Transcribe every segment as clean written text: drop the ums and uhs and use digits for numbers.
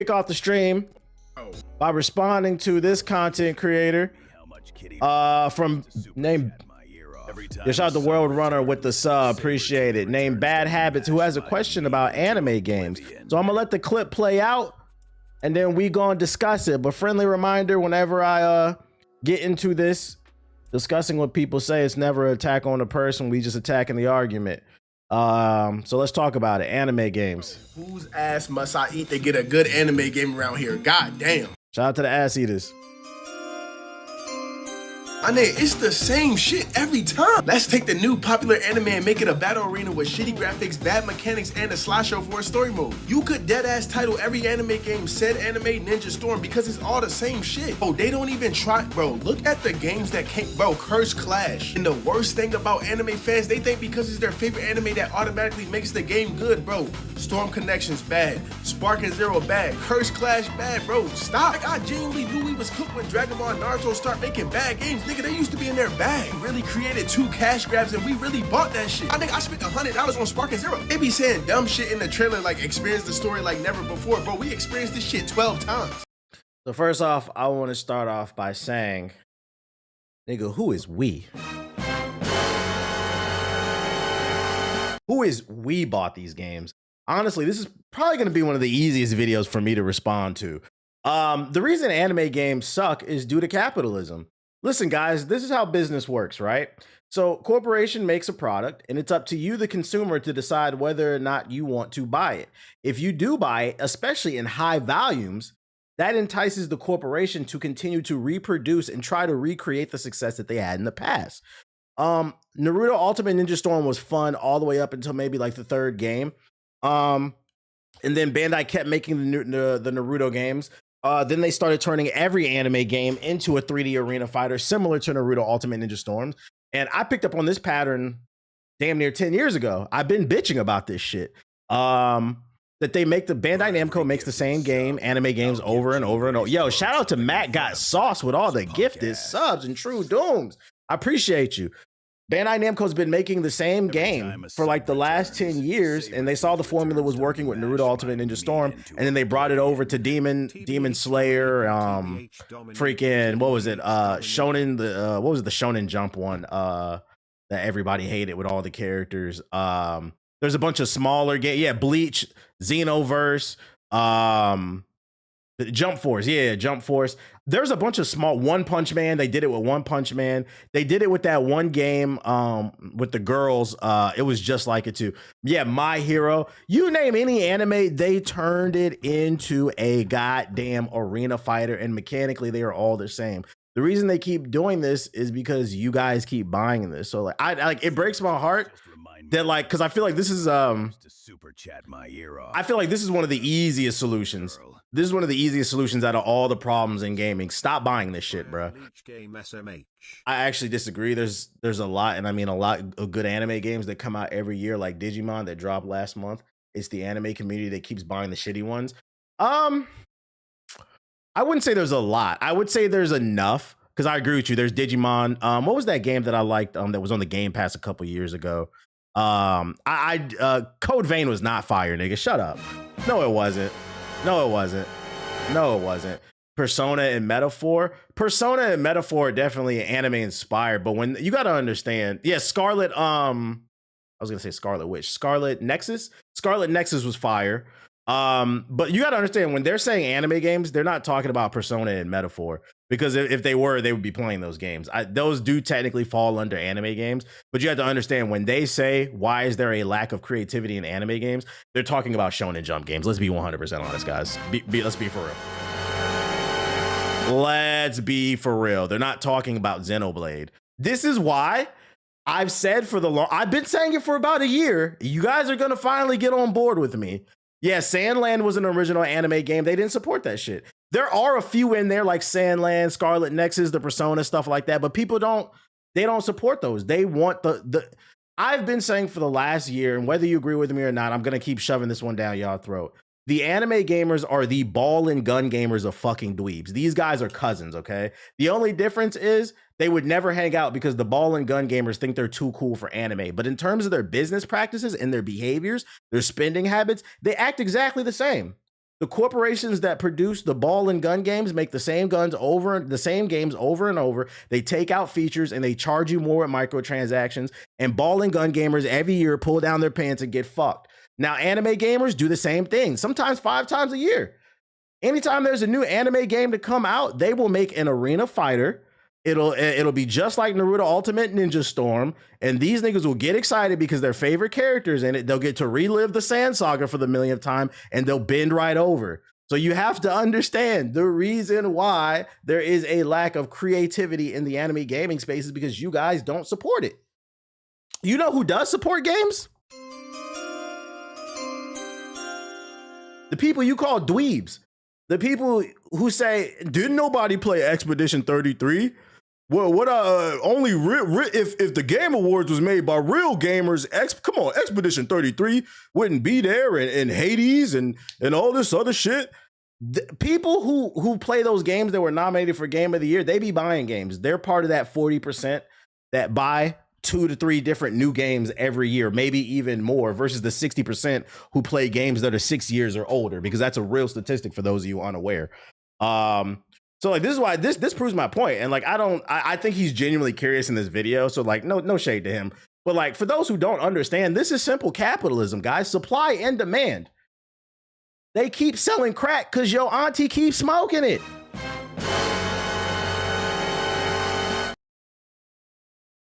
kick off the stream by responding to this content creator from name shout out the World Runner with the sub, appreciate it, named Bad Habits, who has a question about anime games. So I'm gonna let the clip play out and then we gonna discuss it. But friendly reminder, whenever I get into this discussing what people say, it's never an attack on the person, we just attacking the argument. So let's talk about it. Anime games. Whose ass must I eat to get a good anime game around here? God damn. Shout out to the ass eaters. I mean, it's the same shit every time. Let's take the new popular anime and make it a battle arena with shitty graphics, bad mechanics, and a slideshow for a story mode. You could deadass title every anime game Said Anime Ninja Storm because it's all the same shit. Bro, they don't even try. Bro, look at the games that came. Bro, Curse Clash. And the worst thing about anime fans, they think because it's their favorite anime that automatically makes the game good, bro. Storm Connections bad. Spark and Zero bad. Curse Clash bad, bro. Stop. Like, I genuinely knew we was cooked when Dragon Ball and Naruto start making bad games. Nigga, they used to be in their bag. Really created 2 cash grabs and we really bought that shit. I think I spent $100 on Spark and Zero. They be saying dumb shit in the trailer like experience the story like never before. Bro, we experienced this shit 12 times. So first off, I want to start off by saying, nigga, who is we? Who is we bought these games? Honestly, this is probably going to be one of the easiest videos for me to respond to. The reason anime games suck is due to capitalism. Listen, guys, this is how business works, right? So corporation makes a product and it's up to you, the consumer, to decide whether or not you want to buy it. If you do buy it, especially in high volumes, that entices the corporation to continue to reproduce and try to recreate the success that they had in the past. Naruto Ultimate Ninja Storm was fun all the way up until maybe like the 3rd game. And then Bandai kept making the Naruto games. Then they started turning every anime game into a 3D arena fighter similar to Naruto Ultimate Ninja Storm. And I picked up on this pattern damn near 10 years ago. I've been bitching about this shit. That they make the Bandai Namco makes the same game, anime games over and over and over. Yo, shout out to Matt Got Sauce with all the gifted subs and True Dooms. I appreciate you. Bandai Namco's been making the same game for like the last 10 years, and they saw the formula was working with Naruto Ultimate Ninja Storm, and then they brought it over to Demon Slayer, freaking, what was it? Shonen, what was the Shonen Jump one that everybody hated with all the characters? There's a bunch of smaller games. Yeah, Bleach, Xenoverse, Jump Force. Yeah, Jump Force. There's a bunch of small. One Punch Man. They did it with One Punch Man. They did it with that one game with the girls. It was just like it too. Yeah, My Hero. You name any anime, they turned it into a goddamn arena fighter, and mechanically they are all the same. The reason they keep doing this is because you guys keep buying this. So like, I like, it breaks my heart that like, because I feel like this is I feel like this is one of the easiest solutions. This is one of the easiest solutions out of all the problems in gaming. Stop buying this shit, bro. I actually disagree. There's a lot, and I mean a lot of good anime games that come out every year, like Digimon that dropped last month. It's the anime community that keeps buying the shitty ones. I wouldn't say there's a lot. I would say there's enough, because I agree with you. There's Digimon. What was that game that I liked that was on the Game Pass a couple years ago? Code Vein was not fire, nigga. Shut up. No, it wasn't. No, it wasn't. No, it wasn't. Persona and Metaphor. Persona and Metaphor are definitely anime inspired, but when you got to understand, yeah, Scarlet, I was gonna say Scarlet Witch, Scarlet Nexus. Scarlet Nexus was fire. But you got to understand, when they're saying anime games, they're not talking about Persona and Metaphor, because if they were, they would be playing those games. Those do technically fall under anime games, but you have to understand, when they say, why is there a lack of creativity in anime games, they're talking about Shonen Jump games. Let's be 100% honest, guys. Let's be for real. Let's be for real. They're not talking about Xenoblade. This is why I've said I've been saying it for about a year. You guys are going to finally get on board with me. Yeah, Sandland was an original anime game. They didn't support that shit. There are a few in there like Sandland, Scarlet Nexus, the Persona, stuff like that, but people don't support those. They want the I've been saying for the last year, and whether you agree with me or not, I'm going to keep shoving this one down y'all throat. The anime gamers are the ball and gun gamers of fucking dweebs. These guys are cousins, okay? The only difference is they would never hang out because the ball and gun gamers think they're too cool for anime. But in terms of their business practices and their behaviors, their spending habits, they act exactly the same. The corporations that produce the ball and gun games make the same games over and over. They take out features and they charge you more with microtransactions. And ball and gun gamers every year pull down their pants and get fucked. Now, anime gamers do the same thing, sometimes 5 times a year. Anytime there's a new anime game to come out, they will make an arena fighter. It'll be just like Naruto Ultimate Ninja Storm, and these niggas will get excited because their favorite characters in it. They'll get to relive the Sand Saga for the millionth time, and they'll bend right over. So you have to understand the reason why there is a lack of creativity in the anime gaming space is because you guys don't support it. You know who does support games? The people you call dweebs. The people who say, didn't nobody play Expedition 33? Well, what only if the Game Awards was made by real gamers, come on, Expedition 33 wouldn't be there, and Hades and all this other shit. People who play those games that were nominated for Game of the Year, they be buying games. They're part of that 40% that buy 2 to 3 different new games every year, maybe even more, versus the 60% who play games that are 6 years or older, because that's a real statistic for those of you unaware. So like, this is why this proves my point. And like, I think he's genuinely curious in this video. So like, no shade to him. But like, for those who don't understand, this is simple capitalism, guys. Supply and demand. They keep selling crack because your auntie keeps smoking it.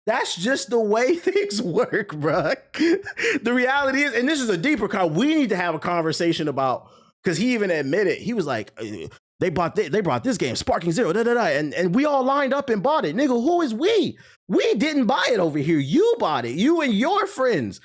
That's just the way things work, bro. The reality is, and this is a deeper cut, we need to have a conversation about, because he even admitted, he was like, they brought this game, Sparking Zero, and we all lined up and bought it. Nigga, who is we? We didn't buy it over here. You bought it, you and your friends.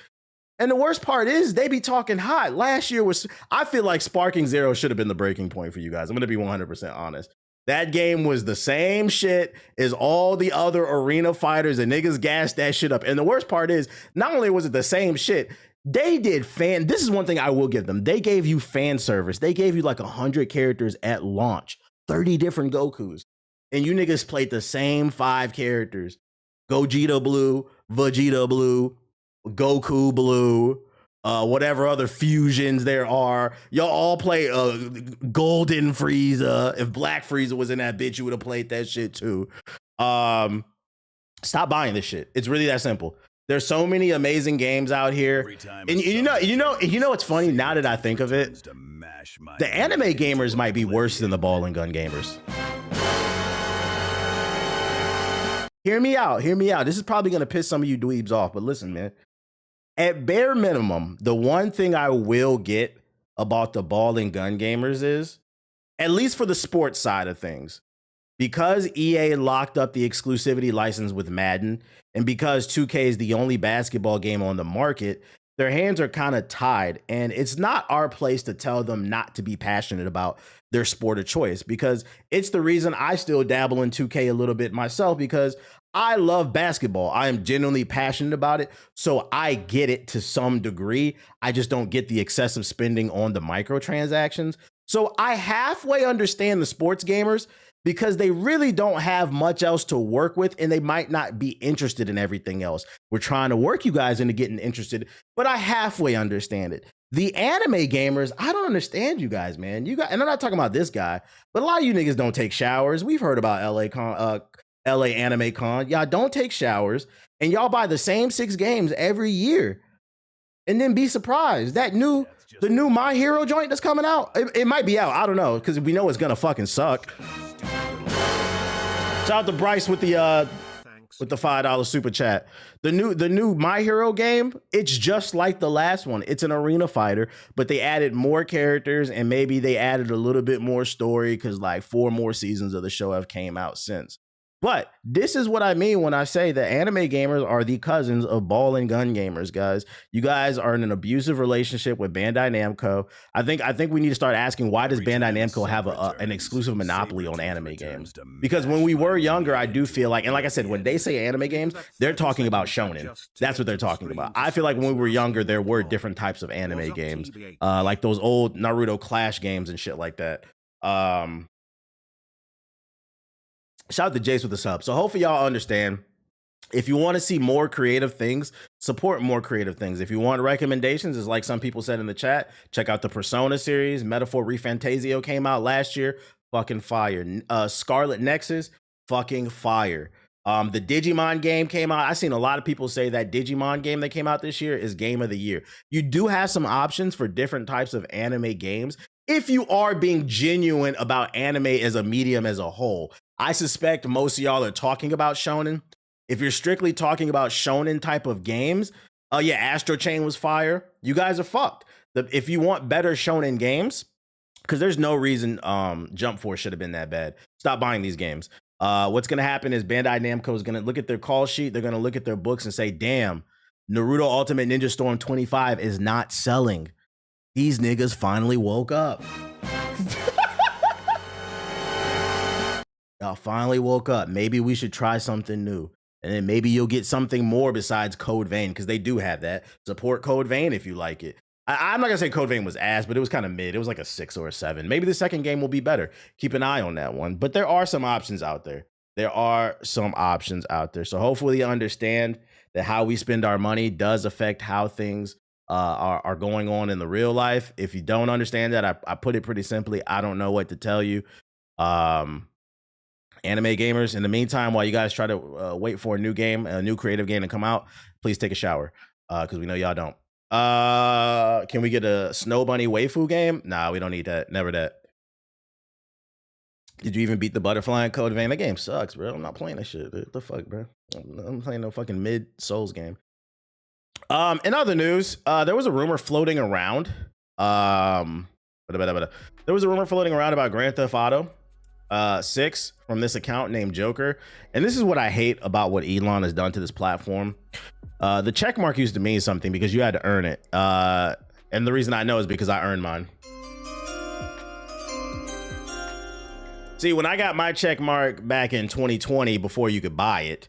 And the worst part is they be talking hot. Last year I feel like Sparking Zero should have been the breaking point for you guys. I'm gonna be 100% honest. That game was the same shit as all the other arena fighters, and niggas gassed that shit up. And the worst part is, not only was it the same shit, they did this is one thing I will give them. They gave you fan service. They gave you like 100 characters at launch, 30 different Gokus. And you niggas played the same 5 characters. Gogeta Blue, Vegeta Blue, Goku Blue, whatever other fusions there are. Y'all all play Golden Frieza. If Black Frieza was in that bitch, you would have played that shit too. Stop buying this shit. It's really that simple. There's so many amazing games out here. And you know what's funny now that I think of it? The anime gamers might be worse than the ball and gun gamers. Hear me out. This is probably gonna piss some of you dweebs off, but listen, man. At bare minimum, the one thing I will get about the ball and gun gamers is, at least for the sports side of things, because EA locked up the exclusivity license with Madden, and because 2K is the only basketball game on the market, their hands are kind of tied. And it's not our place to tell them not to be passionate about their sport of choice, because it's the reason I still dabble in 2K a little bit myself, because I love basketball. I am genuinely passionate about it. So I get it to some degree. I just don't get the excessive spending on the microtransactions. So I halfway understand the sports gamers, because they really don't have much else to work with, and they might not be interested in everything else. We're trying to work you guys into getting interested, but I halfway understand it. The anime gamers, I don't understand you guys, man. And I'm not talking about this guy, but a lot of you niggas don't take showers. We've heard about LA Anime Con. Y'all don't take showers, and y'all buy the same 6 games every year, and then be surprised. The new My Hero joint that's coming out, it might be out. I don't know, because we know it's gonna fucking suck. Shout out to Bryce with the $5 super chat. The new My Hero game, it's just like the last one. It's an arena fighter, but they added more characters, and maybe they added a little bit more story, because like 4 more seasons of the show have came out since. But this is what I mean when I say that anime gamers are the cousins of ball and gun gamers, guys. You guys are in an abusive relationship with Bandai Namco. I think we need to start asking, why does Bandai Namco have an exclusive monopoly on anime games? Because when we were younger, I do feel like, and like I said, when they say anime games, they're talking about shonen. That's what they're talking about. I feel like when we were younger, there were different types of anime games, like those old Naruto Clash games and shit like that. Shout out to Jace with the sub. So hopefully y'all understand, if you want to see more creative things, support more creative things. If you want recommendations, it's like some people said in the chat, check out the Persona series. Metaphor ReFantazio came out last year, fucking fire. Scarlet Nexus, fucking fire. The Digimon game came out. I've seen a lot of people say that Digimon game that came out this year is game of the year. You do have some options for different types of anime games if you are being genuine about anime as a medium as a whole. I suspect most of y'all are talking about shonen. If you're strictly talking about shonen type of games, yeah, Astro Chain was fire. You guys are fucked. If you want better shonen games, because there's no reason Jump Force should have been that bad. Stop buying these games. What's going to happen is Bandai Namco is going to look at their call sheet. They're going to look at their books and say, damn, Naruto Ultimate Ninja Storm 25 is not selling. These niggas finally woke up. Y'all finally woke up. Maybe we should try something new. And then maybe you'll get something more besides Code Vein, because they do have that. Support Code Vein if you like it. I'm not going to say Code Vein was ass, but it was kind of mid. It was like a 6 or a 7. Maybe the second game will be better. Keep an eye on that one. But there are some options out there. There are some options out there. So hopefully you understand that how we spend our money does affect how things are going on in the real life. If you don't understand that, I put it pretty simply. I don't know what to tell you. Anime gamers, in the meantime, while you guys try to wait for a new game, a new creative game to come out, please take a shower, because we know y'all don't. Can we get a Snow Bunny waifu game? Nah, we don't need that. Never that. Did you even beat the Butterfly in Code Vein? That game sucks, bro. I'm not playing that shit. What the fuck, bro? I'm playing no fucking mid Souls game. In other news, there was a rumor floating around. There was a rumor floating around about Grand Theft Auto 6 from this account named Joker. And this is what I hate about what Elon has done to this platform. The check mark used to mean something because you had to earn it. And the reason I know is because I earned mine. See, when I got my check mark back in 2020, before you could buy it,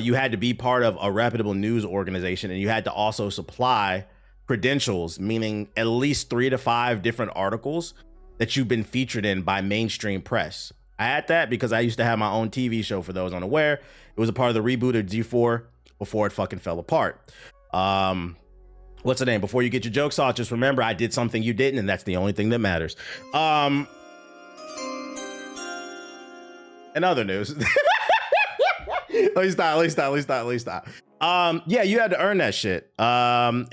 you had to be part of a reputable news organization, and you had to also supply credentials, meaning at least 3 to 5 different articles that you've been featured in by mainstream press. I had that because I used to have my own TV show, for those unaware. It was a part of the reboot of G4 before it fucking fell apart. What's the name? Before you get your jokes off, just remember I did something you didn't, and that's the only thing that matters. In other news, let me stop. Yeah, you had to earn that shit. And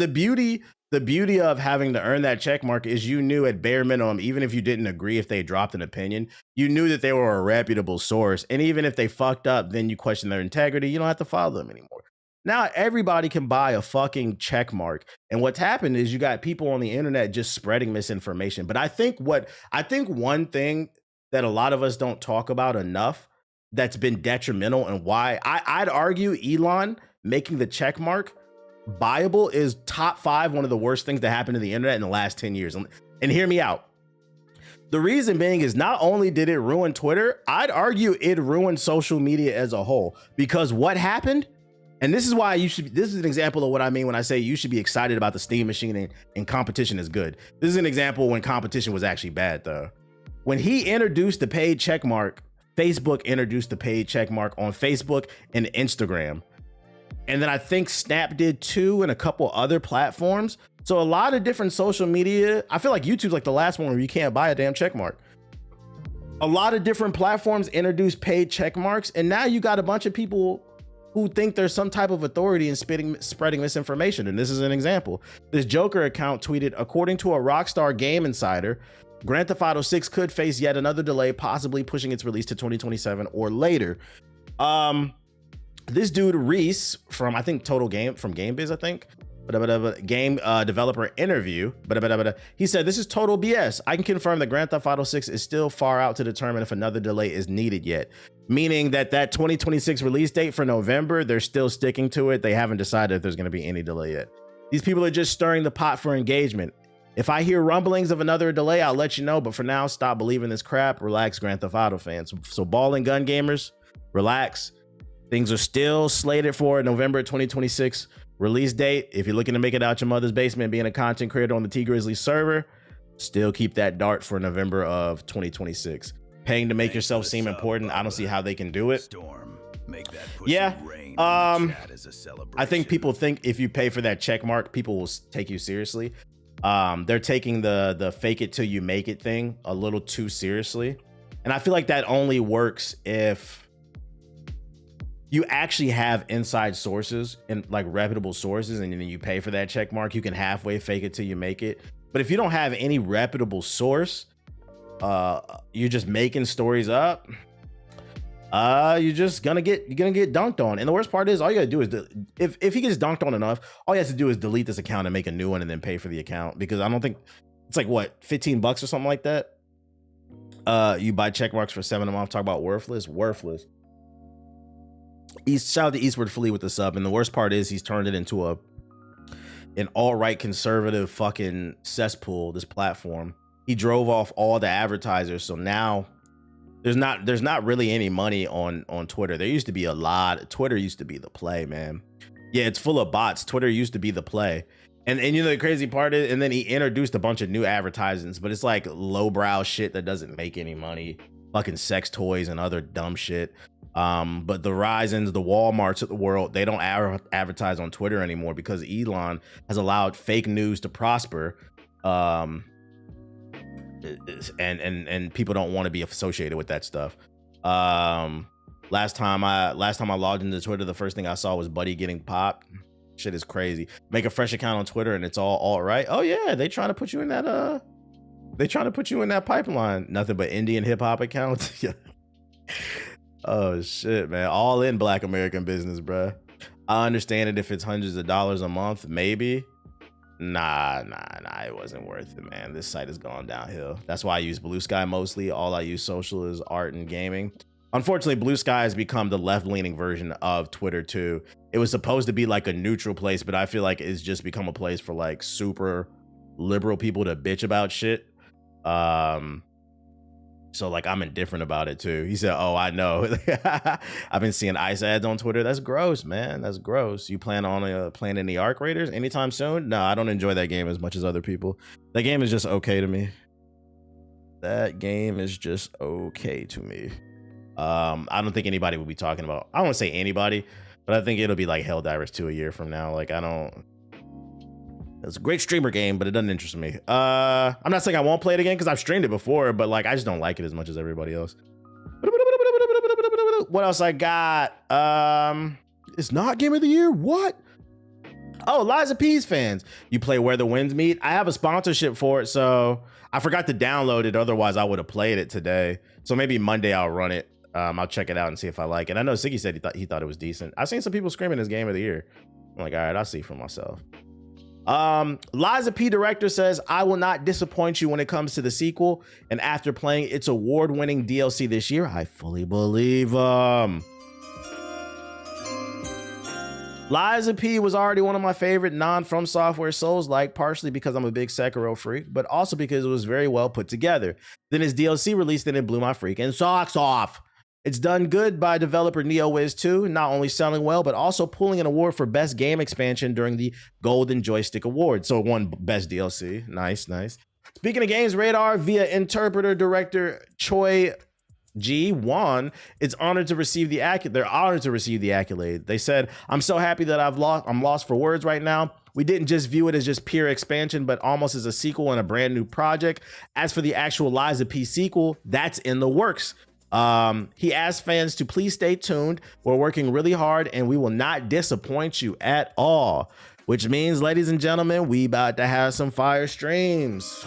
the beauty of having to earn that check mark is you knew at bare minimum, even if you didn't agree, if they dropped an opinion, you knew that they were a reputable source. And even if they fucked up, then you question their integrity. You don't have to follow them anymore. Now everybody can buy a fucking check mark. And what's happened is you got people on the internet just spreading misinformation. But I think one thing that a lot of us don't talk about enough that's been detrimental, and why I'd argue Elon making the check mark buyable is top 5 one of the worst things that happened to the internet in the last 10 years. And hear me out. The reason being is not only did it ruin Twitter, I'd argue it ruined social media as a whole, because what happened, and this is why this is an example of what I mean when I say you should be excited about the Steam machine and competition is good. This is an example when competition was actually bad though. When he introduced the paid check mark, Facebook introduced the paid check mark on Facebook and Instagram. And then I think Snap did too, and a couple other platforms. So a lot of different social media. I feel like YouTube's like the last one where you can't buy a damn check mark. A lot of different platforms introduced paid check marks, and now you got a bunch of people who think there's some type of authority in spreading misinformation. And this is an example. This Joker account tweeted, according to a Rockstar Game Insider, Grand Theft Auto 6 could face yet another delay, possibly pushing its release to 2027 or later. This dude Reese from, I think, from GameBiz, I think, game developer interview, he said, this is total BS. I can confirm that Grand Theft Auto 6 is still far out to determine if another delay is needed yet. Meaning that 2026 release date for November, they're still sticking to it. They haven't decided if there's going to be any delay yet. These people are just stirring the pot for engagement. If I hear rumblings of another delay, I'll let you know. But for now, stop believing this crap. Relax, Grand Theft Auto fans. So ball and gun gamers, relax. Things are still slated for a November 2026 release date. If you're looking to make it out your mother's basement, being a content creator on the T Grizzly server, still keep that dart for November of 2026. Paying to make yourself seem important. I don't see how they can do it. Make that pussy Yeah. rain in the chat as a I think celebration. people think if you pay for that check mark, people will take you seriously. They're taking the fake it till you make it thing a little too seriously. And I feel like that only works if you actually have inside sources and like reputable sources, and then you pay for that check mark. You can halfway fake it till you make it. But if you don't have any reputable source, you're just making stories up. You're gonna get dunked on. And the worst part is, all you gotta do is if he gets dunked on enough, all he has to do is delete this account and make a new one and then pay for the account, because I don't think it's like what, $15 or something like that. You buy check marks for 7 a month. Talk about worthless. Shout out to Eastward Flea with the sub. And the worst part is he's turned it into an alt-right conservative fucking cesspool, this platform. He drove off all the advertisers, so now there's not really any money on Twitter. There used to be a lot. Twitter used to be the play, man. Yeah, it's full of bots. Twitter used to be the play. And you know the crazy part is, and then he introduced a bunch of new advertisements, but it's like lowbrow shit that doesn't make any money, fucking sex toys and other dumb shit. But the Verizons, the Walmarts of the world, they don't advertise on Twitter anymore because Elon has allowed fake news to prosper. And people don't want to be associated with that stuff. Last time I logged into Twitter, the first thing I saw was Buddy getting popped. Shit is crazy. Make a fresh account on Twitter and it's all right. Oh yeah, they trying to put you in that pipeline. Nothing but Indian hip hop accounts. Oh shit, man. All in Black American business, bruh. I understand it if it's hundreds of dollars a month, maybe. Nah, it wasn't worth it, man. This site has gone downhill. That's why I use Blue Sky mostly. All I use social is art and gaming. Unfortunately, Blue Sky has become the left-leaning version of Twitter too. It was supposed to be like a neutral place, but I feel like it's just become a place for like super liberal people to bitch about shit. So like I'm indifferent about it too. He said, "Oh, I know." I've been seeing ICE ads on Twitter. That's gross, man. That's gross. You plan on playing any Arc Raiders anytime soon? No, I don't enjoy that game as much as other people. That game is just okay to me. I don't think anybody will be talking about. I don't want to say anybody, but I think it'll be like Helldivers 2 a year from now. Like it's a great streamer game, but it doesn't interest me. I'm not saying I won't play it again because I've streamed it before, but like I just don't like it as much as everybody else. What else I got? It's not game of the year. What? Oh, Liza P's fans. You play Where the Winds Meet? I have a sponsorship for it, so I forgot to download it. Otherwise, I would have played it today. So maybe Monday I'll run it. I'll check it out and see if I like it. I know Siggy said he thought it was decent. I've seen some people screaming this game of the year. I'm like, all right, I'll see for myself. Liza P director says, "I will not disappoint you when it comes to the sequel, and after playing its award-winning DLC this year, I fully believe Liza P was already one of my favorite non-From Software Souls-like, partially because I'm a big Sekiro freak, but also because it was very well put together. Then his DLC released and it blew my freaking socks off. It's done good by developer NeoWiz 2, not only selling well, but also pulling an award for Best Game Expansion during the Golden Joystick Award. So it won Best DLC. Nice. Speaking of Games Radar, via interpreter director Choi Ji-won is honored to receive the accolade. They're honored to receive the accolade. They said, "I'm so happy that I'm lost for words right now. We didn't just view it as just pure expansion, but almost as a sequel and a brand new project. As for the actual Liza P sequel, that's in the works." He asked fans to please stay tuned. We're working really hard and we will not disappoint you at all. Which means, ladies and gentlemen, we about to have some fire streams.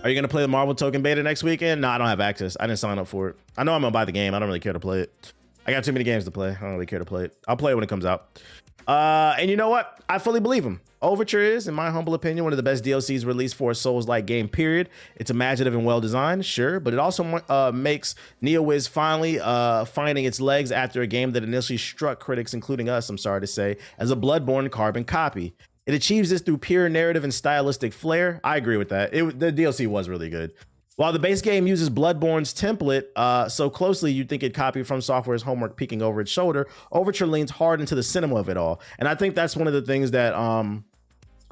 Are you going to play the Marvel Token beta next weekend? No, I don't have access. I didn't sign up for it. I know I'm going to buy the game. I don't really care to play it. I got too many games to play. I don't really care to play it. I'll play it when it comes out. And you know what? I fully believe him. Overture is, in my humble opinion, one of the best DLCs released for a Souls-like game, period. It's imaginative and well-designed, sure, but it also makes NeoWiz finally finding its legs after a game that initially struck critics, including us, I'm sorry to say, as a Bloodborne carbon copy. It achieves this through pure narrative and stylistic flair. I agree with that. The DLC was really good. While the base game uses Bloodborne's template so closely you'd think it copied From Software's homework peeking over its shoulder, Overture leans hard into the cinema of it all. And I think that's one of the things that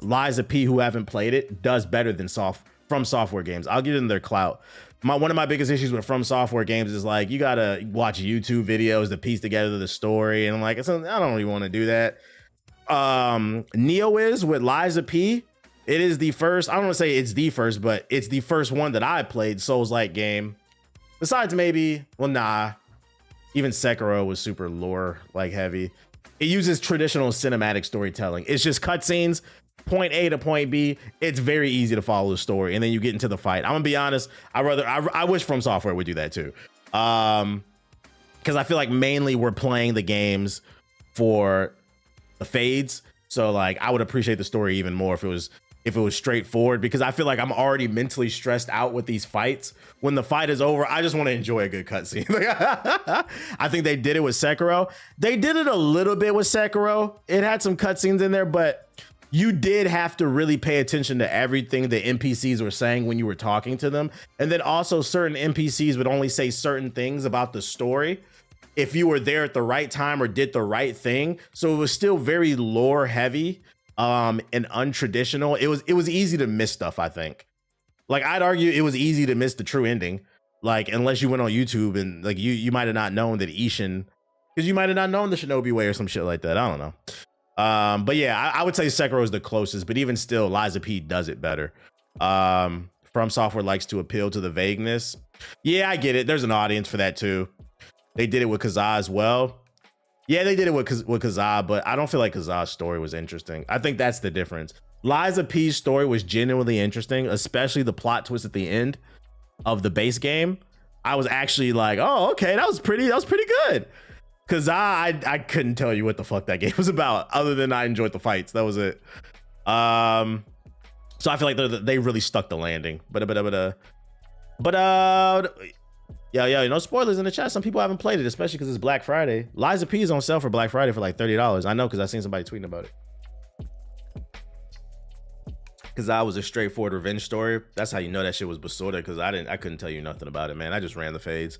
Liza P, who haven't played it, does better than From Software games. I'll get in their clout. One of my biggest issues with From Software games is like you gotta watch YouTube videos to piece together the story, and I'm like, I don't really want to do that. Neo is with Liza P. It is the first. I don't want to say it's the first, but it's the first one that I played Souls-like game. Besides maybe, well, nah. Even Sekiro was super lore like heavy. It uses traditional cinematic storytelling. It's just cutscenes. Point A to point B, it's very easy to follow the story, and then you get into the fight. I'm gonna be honest, I wish From Software would do that too, because I feel like mainly we're playing the games for the fades, so like I would appreciate the story even more if it was straightforward, because I feel like I'm already mentally stressed out with these fights. When the fight is over, I just want to enjoy a good cutscene. I think they did it with Sekiro. They did it a little bit with Sekiro. It had some cutscenes in there, but you did have to really pay attention to everything the NPCs were saying when you were talking to them. And then also certain NPCs would only say certain things about the story if you were there at the right time or did the right thing. So it was still very lore heavy and untraditional. It was easy to miss stuff, I think. Like I'd argue it was easy to miss the true ending. Like unless you went on YouTube and like you might have not known that Ishin, because you might have not known the Shinobi Way or some shit like that. I don't know. But yeah, I would say Sekiro is the closest, but even still, Liza P does it better. From Software likes to appeal to the vagueness. Yeah, I get it. There's an audience for that too. They did it with Kazaa as well. Yeah, they did it with Kazaa, but I don't feel like Kazaa's story was interesting. I think that's the difference. Liza P's story was genuinely interesting, especially the plot twist at the end of the base game. I was actually like, oh, okay, that was pretty good. Cause I couldn't tell you what the fuck that game was about, other than I enjoyed the fights. That was it. So I feel like they really stuck the landing. But yeah, no spoilers in the chat. Some people haven't played it, especially because it's Black Friday. Liza P is on sale for Black Friday for like $30. I know because I seen somebody tweeting about it. Cause I was a straightforward revenge story. That's how you know that shit was Basura, because I couldn't tell you nothing about it, man. I just ran the fades.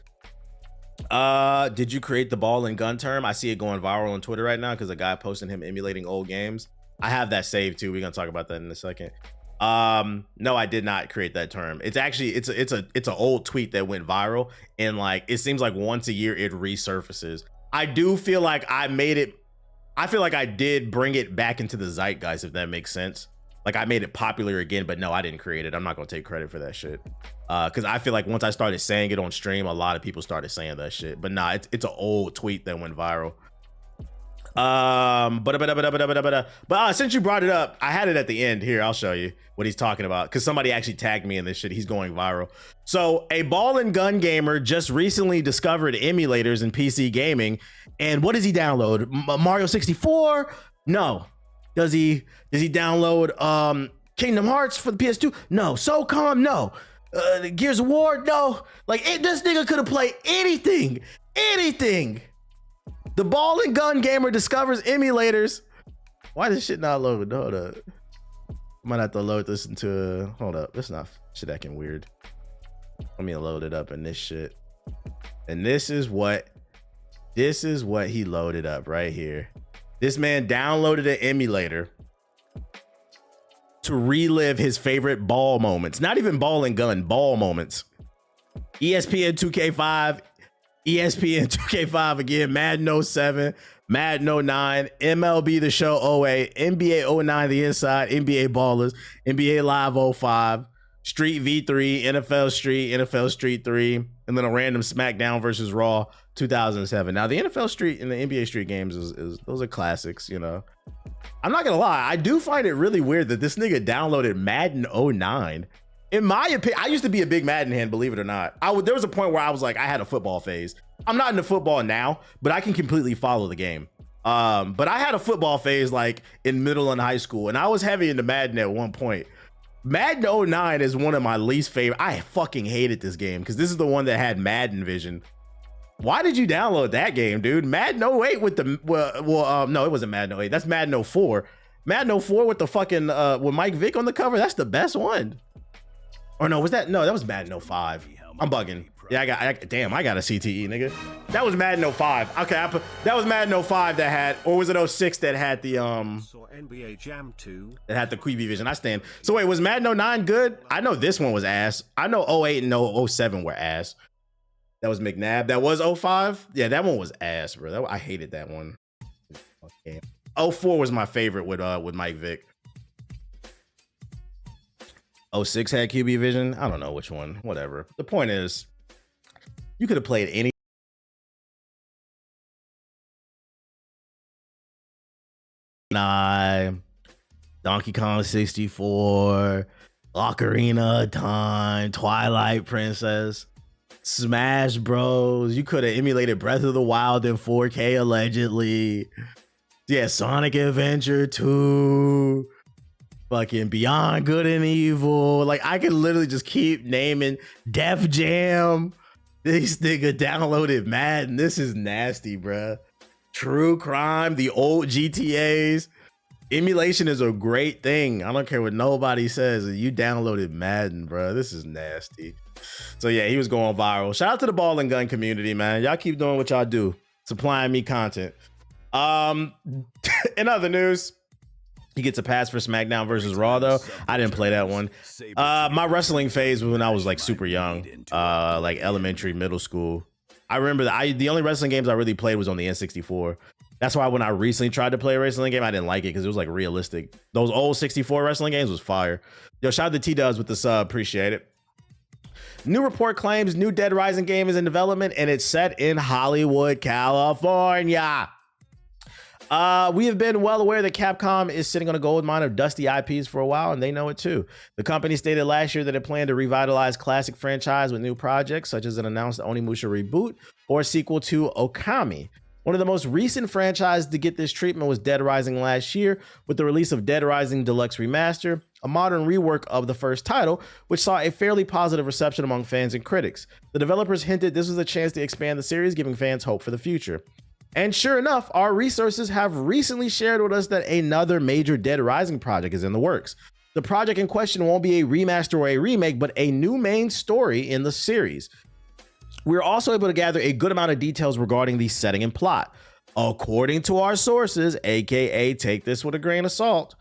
Did you create the ball and gun term? I see it going viral on Twitter right now because a guy posting him emulating old games. I have that saved too. We're gonna talk about that in a second. No, I did not create that term. It's actually it's an old tweet that went viral, and like it seems like once a year it resurfaces. I do feel like I feel like I did bring it back into the zeitgeist, if that makes sense. Like I made it popular again, but no, I didn't create it. I'm not gonna take credit for that shit. Cause I feel like once I started saying it on stream, a lot of people started saying that shit. But nah, it's an old tweet that went viral. But since you brought it up, I had it at the end. Here, I'll show you what he's talking about, because somebody actually tagged me in this shit. He's going viral. So a ball and gun gamer just recently discovered emulators in PC gaming, and what does he download? Mario 64? No. Does he download Kingdom Hearts for the PS2? No. SOCOM? No. Gears of War? No. Like this nigga could have played anything. The ball and gun gamer discovers emulators. Why does shit not load? Hold up. Might have to load this into. Hold up. This is not shit acting weird. Let me load it up in this shit. And this is what he loaded up right here. This man downloaded an emulator to relive his favorite ball moments. Not even ball and gun, ball moments. ESPN 2K5, ESPN 2K5 again, Madden 07, Madden 09, MLB The Show 08, NBA 09 The Inside, NBA Ballers, NBA Live 05, Street V3, NFL Street 3, and then a random SmackDown versus Raw 2007. Now the NFL Street and the NBA Street games is those are classics, you know. I'm not gonna lie, I do find it really weird that this nigga downloaded Madden 09. In my opinion, I used to be a big Madden hand, believe it or not. There was a point where I was like, I had a football phase. I'm not into football now, but I can completely follow the game. But I had a football phase like in middle and high school, and I was heavy into Madden at one point. Madden 09 is one of my least favorite. I fucking hated this game because this is the one that had Madden Vision. Why did you download that game, dude? Madden 08 with the no, it wasn't Madden 08. That's Madden 04. Madden 04 with the fucking with Mike Vick on the cover. That's the best one. Or no, was that? No, that was Madden 05. I'm bugging. Yeah, damn, I got a CTE, nigga. That was Madden 05. Okay, that was Madden 05 that had, or was it 06 that had the NBA Jam 2 that had the QB vision? I stand. So wait, was Madden 09 good? I know this one was ass. I know 08 and 07 were ass. That was McNabb. That was 05. Yeah, that one was ass, bro. I hated that one. Okay. 04 was my favorite with Mike Vick. 06 had QB vision. I don't know which one. Whatever. The point is, you could have played any. Donkey Kong 64, Ocarina of Time, Twilight Princess, Smash Bros. You could have emulated Breath of the Wild in 4K allegedly. Yeah, Sonic Adventure 2. Fucking Beyond Good and Evil. Like, I could literally just keep naming Def Jam. This nigga downloaded Madden. This is nasty, bruh. True Crime, the old GTAs. Emulation is a great thing. I don't care what nobody says. You downloaded Madden, bruh. This is nasty. So yeah, he was going viral. Shout out to the ball and gun community, man. Y'all keep doing what y'all do, supplying me content. In other news, he gets a pass for SmackDown versus Raw, though. I didn't play that one. My wrestling phase was when I was like super young, like elementary, middle school. I remember that the only wrestling games I really played was on the N64. That's why when I recently tried to play a wrestling game, I didn't like it because it was like realistic. Those old 64 wrestling games was fire. Yo, shout out to T-Dubs with the sub. Appreciate it. New report claims new Dead Rising game is in development and it's set in Hollywood, California. We have been well aware that Capcom is sitting on a gold mine of dusty IPs for a while, and they know it too. The company stated last year that it planned to revitalize classic franchise with new projects, such as an announced Onimusha reboot or a sequel to Okami. One of the most recent franchises to get this treatment was Dead Rising last year, with the release of Dead Rising Deluxe Remaster, a modern rework of the first title, which saw a fairly positive reception among fans and critics. The developers hinted this was a chance to expand the series, giving fans hope for the future. And sure enough, our resources have recently shared with us that another major Dead Rising project is in the works. The project in question won't be a remaster or a remake, but a new main story in the series. We're also able to gather a good amount of details regarding the setting and plot. According to our sources, aka take this with a grain of salt,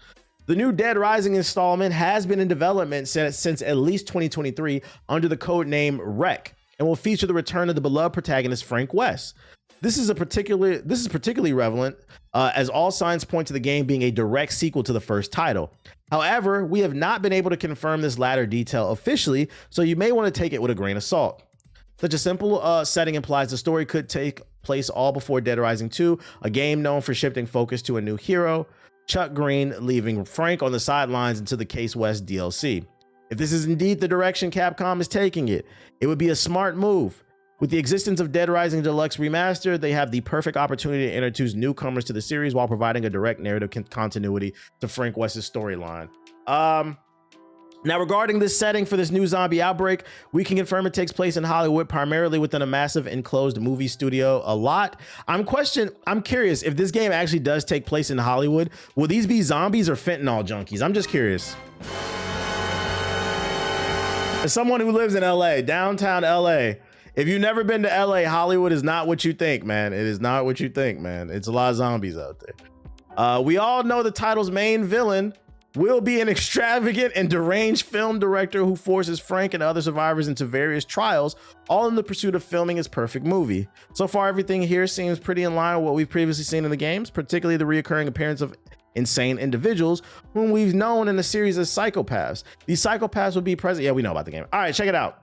the new Dead Rising installment has been in development since at least 2023 under the codename Wreck, and will feature the return of the beloved protagonist Frank West. This is particularly relevant as all signs point to the game being a direct sequel to the first title. However, we have not been able to confirm this latter detail officially, so you may want to take it with a grain of salt. Such a simple setting implies the story could take place all before Dead Rising 2, a game known for shifting focus to a new hero, Chuck Green, leaving Frank on the sidelines into the Case West DLC. If this is indeed the direction Capcom is taking it, it would be a smart move. With the existence of Dead Rising Deluxe Remaster, they have the perfect opportunity to introduce newcomers to the series while providing a direct narrative continuity to Frank West's storyline. Now, regarding this setting for this new zombie outbreak, we can confirm it takes place in Hollywood, primarily within a massive enclosed movie studio. I'm curious if this game actually does take place in Hollywood. Will these be zombies or fentanyl junkies? I'm just curious. As someone who lives in LA, downtown LA, if you've never been to LA, Hollywood is not what you think, man. It is not what you think, man. It's a lot of zombies out there. We all know the title's main villain will be an extravagant and deranged film director who forces Frank and other survivors into various trials, all in the pursuit of filming his perfect movie. So far, everything here seems pretty in line with what we've previously seen in the games, particularly the reoccurring appearance of insane individuals whom we've known in the series as psychopaths. These psychopaths will be present. Yeah, we know about the game. All right, check it out.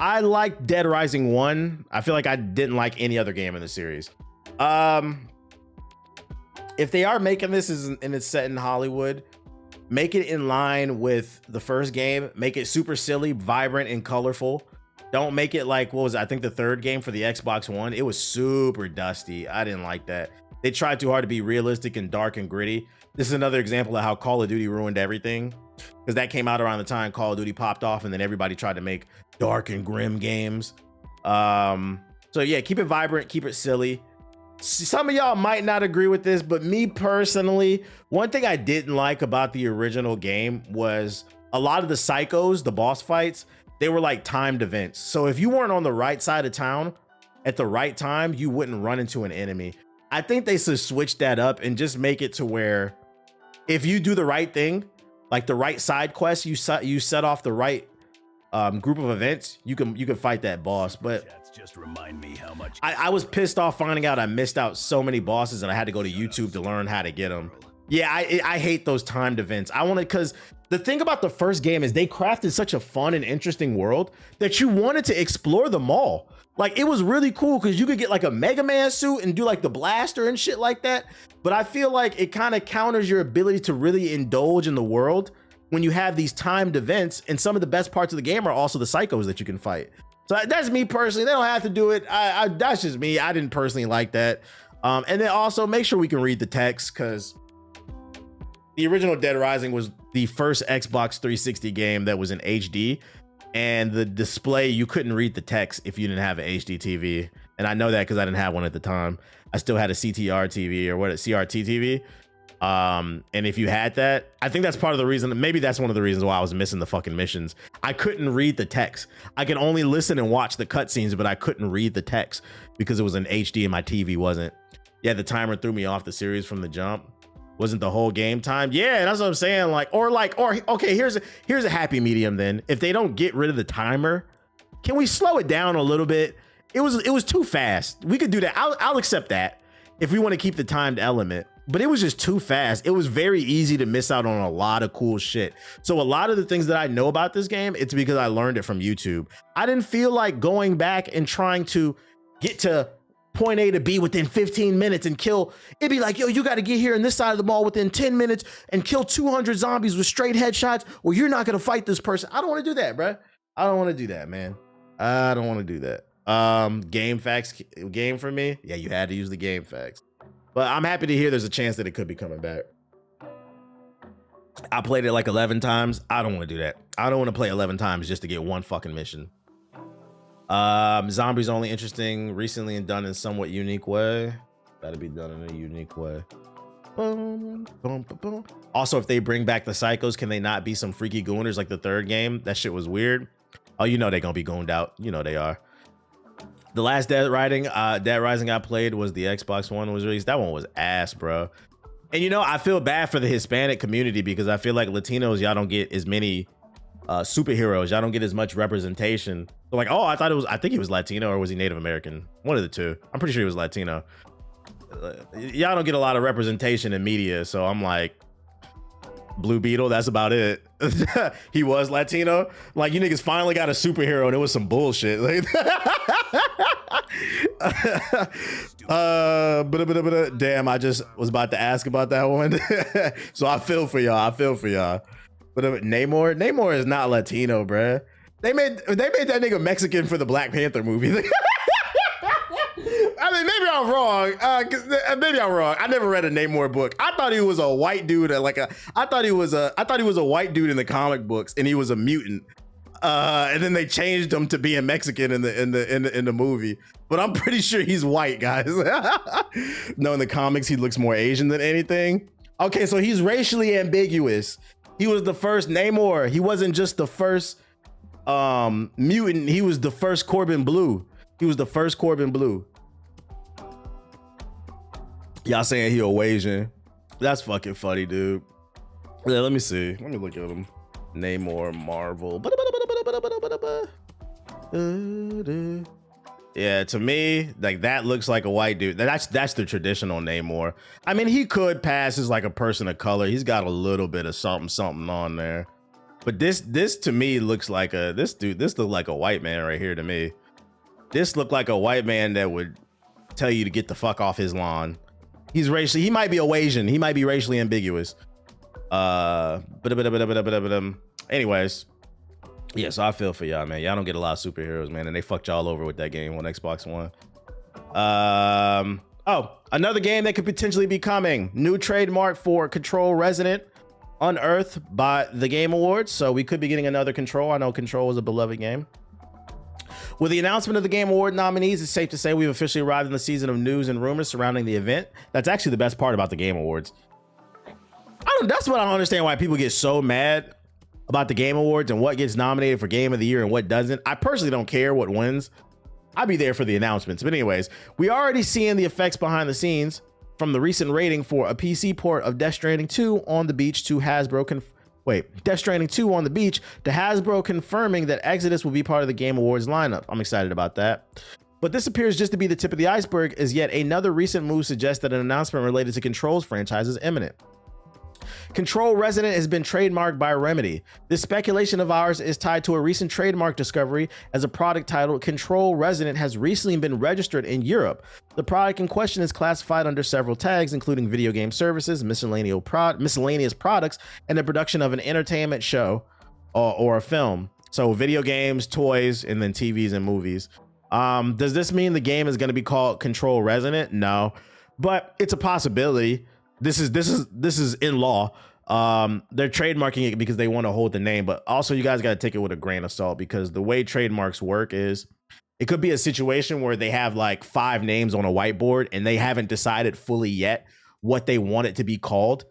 I like Dead Rising 1. I feel like I didn't like any other game in the series. If they are making this and it's set in Hollywood, make it in line with the first game. Make it super silly, vibrant, and colorful. Don't make it like, what was it? I think the third game for the Xbox One. It was super dusty. I didn't like that. They tried too hard to be realistic and dark and gritty. This is another example of how Call of Duty ruined everything, because that came out around the time Call of Duty popped off, and then everybody tried to make dark and grim games. So yeah, keep it vibrant, keep it silly. Some of y'all might not agree with this, but me personally, one thing I didn't like about the original game was a lot of the psychos, the boss fights, they were like timed events. So if you weren't on the right side of town at the right time, you wouldn't run into an enemy. I think they should switch that up and just make it to where if you do the right thing, like the right side quest, you set off the right group of events, you can fight that boss. But just remind me how much I was pissed off finding out I missed out so many bosses and I had to go to YouTube to learn how to get them. Yeah, I hate those timed events. I want to, because the thing about the first game is they crafted such a fun and interesting world that you wanted to explore them all. Like, it was really cool because you could get like a Mega Man suit and do like the blaster and shit like that. But I feel like it kind of counters your ability to really indulge in the world when you have these timed events. And some of the best parts of the game are also the psychos that you can fight. So that's me personally. They don't have to do it. That's just me. I didn't personally like that. And then also make sure we can read the text, because the original Dead Rising was the first Xbox 360 game that was in HD. And the display, you couldn't read the text if you didn't have an HD TV. And I know that because I didn't have one at the time. I still had a CTR TV or CRT TV. And if you had that, I think that's part of the reason, maybe that's one of the reasons why I was missing the fucking missions. I couldn't read the text. I could only listen and watch the cutscenes, but I couldn't read the text because it was in HD and my TV wasn't. Yeah, the timer threw me off the series from the jump. Wasn't the whole game timed? Yeah, that's what I'm saying. Or okay, here's a happy medium then. If they don't get rid of the timer, can we slow it down a little bit? It was too fast. We could do that. I'll accept that if we want to keep the timed element. But it was just too fast. It was very easy to miss out on a lot of cool shit. So a lot of the things that I know about this game, it's because I learned it from YouTube. I didn't feel like going back and trying to get to point A to B within 15 minutes and kill. It'd be like, yo, you got to get here in this side of the mall within 10 minutes and kill 200 zombies with straight headshots, or you're not going to fight this person. I don't want to do that, bro. I don't want to do that, man. I don't want to do that. Game facts game for me. Yeah, you had to use the game facts. But I'm happy to hear there's a chance that it could be coming back. I played it like 11 times. I don't want to do that. I don't want to play 11 times just to get one fucking mission. Zombies only interesting recently and done in somewhat unique way. Gotta be done in a unique way. Boom, boom, boom, boom. Also, if they bring back the psychos, can they not be some freaky gooners like the third game? That shit was weird. Oh, you know they're gonna be gooned out. You know they are. The last Dead Rising I played was the Xbox One was released. That one was ass, bro. And you know, I feel bad for the Hispanic community because I feel like Latinos, y'all don't get as many superheroes. Y'all don't get as much representation. So like, oh, I think he was Latino, or was he Native American? One of the two. I'm pretty sure he was Latino. Y'all don't get a lot of representation in media. So I'm like, Blue Beetle, that's about it. He was Latino. Like, you niggas finally got a superhero and it was some bullshit. Like, damn, I just was about to ask about that one. So I feel for y'all. But Namor is not Latino, bruh. They made that nigga Mexican for the Black Panther movie. I mean, maybe I'm wrong. Maybe I'm wrong. I never read a Namor book. I thought he was a white dude. I thought he was a white dude in the comic books, and he was a mutant. And then they changed him to being Mexican in the movie. But I'm pretty sure he's white, guys. No, in the comics, he looks more Asian than anything. Okay, so he's racially ambiguous. He was the first Namor. He wasn't just the first mutant. He was the first Corbin Blue. Y'all saying he a Asian. That's fucking funny, dude. Yeah, let me see. Let me look at him. Namor Marvel. Yeah, to me, like, that looks like a white dude. That's the traditional Namor. I mean, he could pass as like a person of color. He's got a little bit of something on there. But this to me looks like this look like a white man right here to me. This looked like a white man that would tell you to get the fuck off his lawn. He might be a Asian. He might be racially ambiguous. Anyways, yeah, so I feel for y'all, man. Y'all don't get a lot of superheroes, man, and they fucked y'all over with that game on Xbox One. Oh, another game that could potentially be coming. New trademark for Control Resident, unearthed by the Game Awards. So we could be getting another Control. I know Control is a beloved game. With the announcement of the Game Award nominees, it's safe to say we've officially arrived in the season of news and rumors surrounding the event. That's actually the best part about the Game Awards. That's what I don't understand, why people get so mad about the Game Awards and what gets nominated for Game of the Year and what doesn't. I personally don't care what wins. I'll be there for the announcements. But anyways, we already seeing the effects behind the scenes from the recent rating for a PC port of Death Stranding 2 on the beach to Hasbro. Death Stranding 2 on the beach to Hasbro confirming that Exodus will be part of the Game Awards lineup. I'm excited about that. But this appears just to be the tip of the iceberg, as yet another recent move suggests that an announcement related to Control's franchise is imminent. Control Resident has been trademarked by Remedy. This speculation of ours is tied to a recent trademark discovery, as a product titled Control Resident has recently been registered in Europe. The product in question is classified under several tags, including video game services, miscellaneous products, and the production of an entertainment show or a film. So video games, toys, and then TVs and movies. Does this mean the game is going to be called Control Resident? No, but it's a possibility. This is in law. They're trademarking it because they want to hold the name, but also you guys got to take it with a grain of salt, because the way trademarks work is it could be a situation where they have like 5 names on a whiteboard and they haven't decided fully yet what they want it to be called.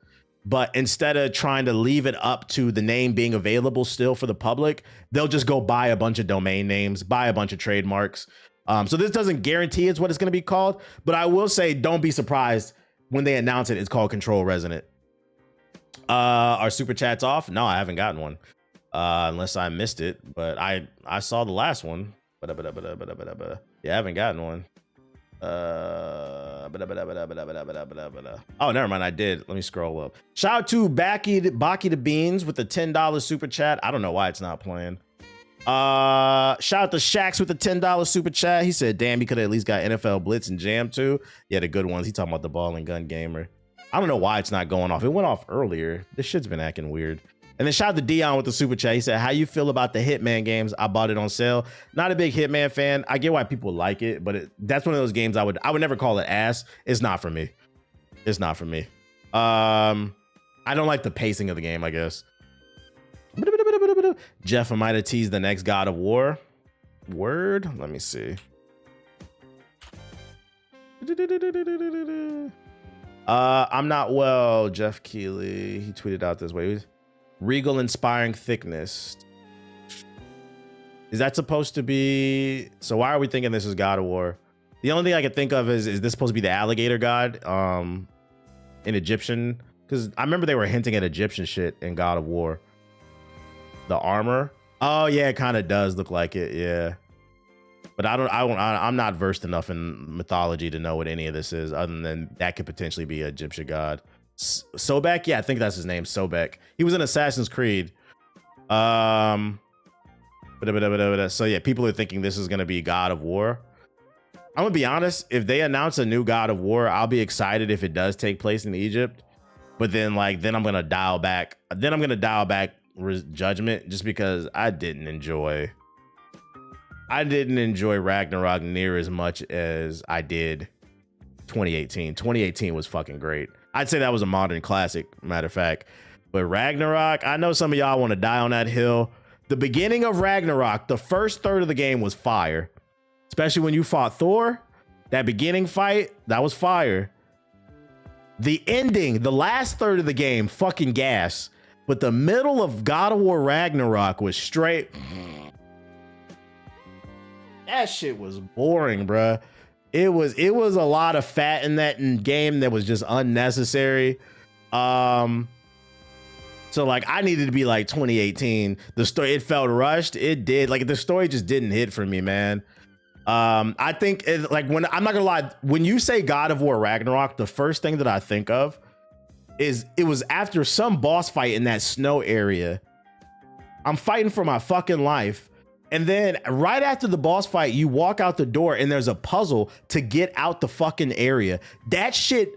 But instead of trying to leave it up to the name being available still for the public, they'll just go buy a bunch of domain names, buy a bunch of trademarks. So this doesn't guarantee it's what it's going to be called, but I will say don't be surprised when they announce it, it's called Control Resident. Are super chats off? No, I haven't gotten one. Unless I missed it, but I saw the last one. Yeah, I haven't gotten one. Oh, never mind, I did. Let me scroll up. Shout out to Baki the Beans with the $10 super chat. I don't know why it's not playing. Shout out to Shax with the $10 super chat. He said, damn, he could have at least got NFL Blitz and Jam too. Yeah, the good ones. He talking about the Ball and Gun Gamer. I don't know why it's not going off. It went off earlier. This shit's been acting weird. And then shout out to Dion with the super chat. He said, how you feel about the Hitman games? I bought it on sale. Not a big Hitman fan. I get why people like it, but that's one of those games I would never call it ass. It's not for me. It's not for me. I don't like the pacing of the game, I guess. Jeff, I might have teased the next God of War. Word? Let me see. I'm not well, Jeff Keighley. He tweeted out this way. Regal Inspiring Thickness. Is that supposed to be... So why are we thinking this is God of War? The only thing I can think of is this supposed to be the alligator god in Egyptian? Because I remember they were hinting at Egyptian shit in God of War. The armor. Oh yeah, it kind of does look like it. Yeah. But I'm not versed enough in mythology to know what any of this is, other than that could potentially be an Egyptian god. Sobek? Yeah, I think that's his name, Sobek. He was in Assassin's Creed. So yeah, people are thinking this is going to be God of War. I'm going to be honest. If they announce a new God of War, I'll be excited if it does take place in Egypt. But then I'm going to dial back. Then I'm going to dial back Judgment, just because I didn't enjoy Ragnarok near as much as I did 2018. 2018 was fucking great. I'd say that was a modern classic, matter of fact. But Ragnarok, I know some of y'all want to die on that hill. The beginning of Ragnarok, the first third of the game was fire. Especially when you fought Thor. That beginning fight, that was fire. The ending, the last third of the game, fucking gas. But the middle of God of War Ragnarok was straight. That shit was boring, bruh. It was a lot of fat in that game that was just unnecessary. So like I needed to be like 2018. The story, it felt rushed. It did. Like the story just didn't hit for me, man. I think I'm not gonna lie, when you say God of War Ragnarok, the first thing that I think of is it was after some boss fight in that snow area. I'm fighting for my fucking life. And then right after the boss fight, you walk out the door and there's a puzzle to get out the fucking area. That shit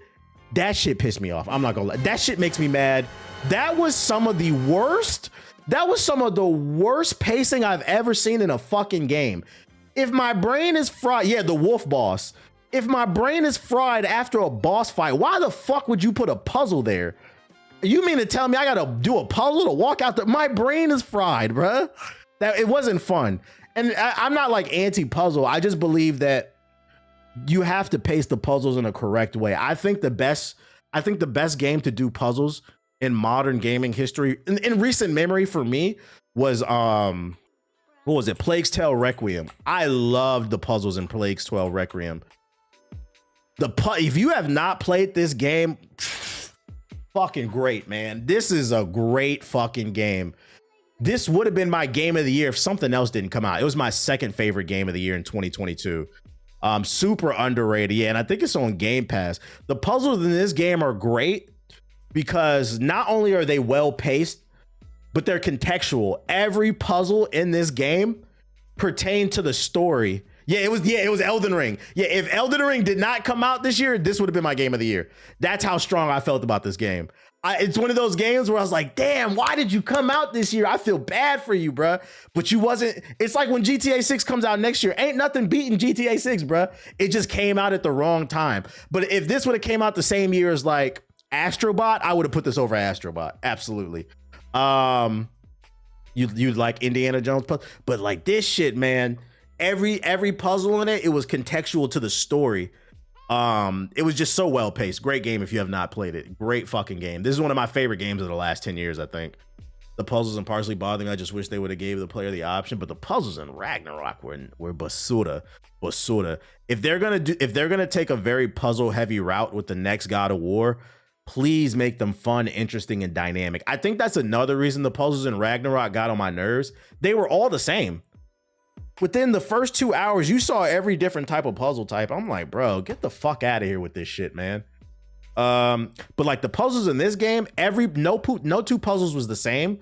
pissed me off. I'm not gonna lie. That shit makes me mad. That was some of the worst pacing I've ever seen in a fucking game. If my brain is fried, yeah, the wolf boss. If my brain is fried after a boss fight, why the fuck would you put a puzzle there? You mean to tell me I gotta do a puzzle to walk out there? My brain is fried, bruh. That it wasn't fun. And I'm not like anti-puzzle. I just believe that you have to pace the puzzles in a correct way. I think the best game to do puzzles in modern gaming history in recent memory for me was what was it? Plague's Tale Requiem. I loved the puzzles in Plague's Tale Requiem. If you have not played this game, fucking great, man. This is a great fucking game. This would have been my game of the year if something else didn't come out. It was my second favorite game of the year in 2022. Super underrated. Yeah, and I think it's on Game Pass. The puzzles in this game are great because not only are they well paced, but they're contextual. Every puzzle in this game pertained to the story. Yeah, it was Elden Ring. Yeah, if Elden Ring did not come out this year, this would have been my game of the year. That's how strong I felt about this game. It's one of those games where I was like, damn, why did you come out this year? I feel bad for you, bruh. But you wasn't. It's like when GTA 6 comes out next year, ain't nothing beating GTA 6, bruh. It just came out at the wrong time. But if this would have came out the same year as like Astrobot, I would have put this over Astrobot. Absolutely. You like Indiana Jones, but like this shit, man. Every puzzle in it, it was contextual to the story. It was just so well paced. Great game if you have not played it. Great fucking game. This is one of my favorite games of the last 10 years, I think. The puzzles and partially bothering, I just wish they would have gave the player the option, but the puzzles in Ragnarok were basura. If they're gonna take a very puzzle heavy route with the next God of War, please make them fun, interesting, and dynamic. I think that's another reason the puzzles in Ragnarok got on my nerves. They were all the same. Within the first 2 hours, you saw every different type of puzzle type. I'm like, bro, get the fuck out of here with this shit, man. But like the puzzles in this game, no two puzzles was the same,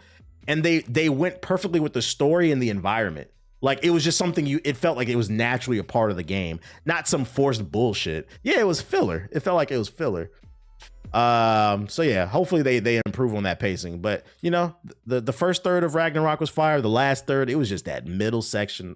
and they went perfectly with the story and the environment. Like it was just something it felt like it was naturally a part of the game, not some forced bullshit. Yeah, it was filler. It felt like it was filler. So yeah, hopefully they improve on that pacing. But you know, the first third of Ragnarok was fire. The last third, it was just that middle section.